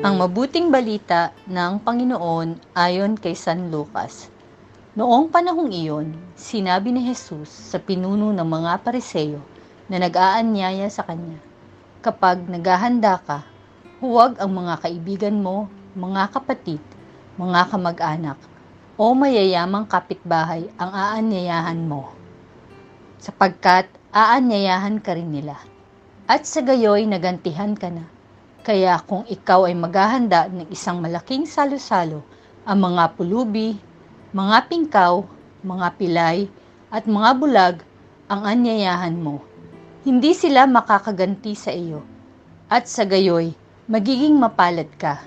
Ang mabuting balita ng Panginoon ayon kay San Lucas. Noong panahong iyon, sinabi ni Jesus sa pinuno ng mga Pariseo na nag-aanyaya sa kanya, "Kapag naghahanda ka, huwag ang mga kaibigan mo, mga kapatid, mga kamag-anak, o mayayamang kapitbahay ang aanyayahan mo, sapagkat aanyayahan ka rin nila, at sa gayoy nagantihan ka na. Kaya kung ikaw ay maghahanda ng isang malaking salo-salo, ang mga pulubi, mga pingkaw, mga pilay, at mga bulag ang anyayahan mo. Hindi sila makakaganti sa iyo, at sa gayoy, magiging mapalad ka.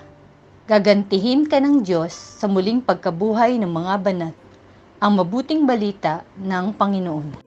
Gagantihin ka ng Diyos sa muling pagkabuhay ng mga banat." Ang mabuting balita ng Panginoon.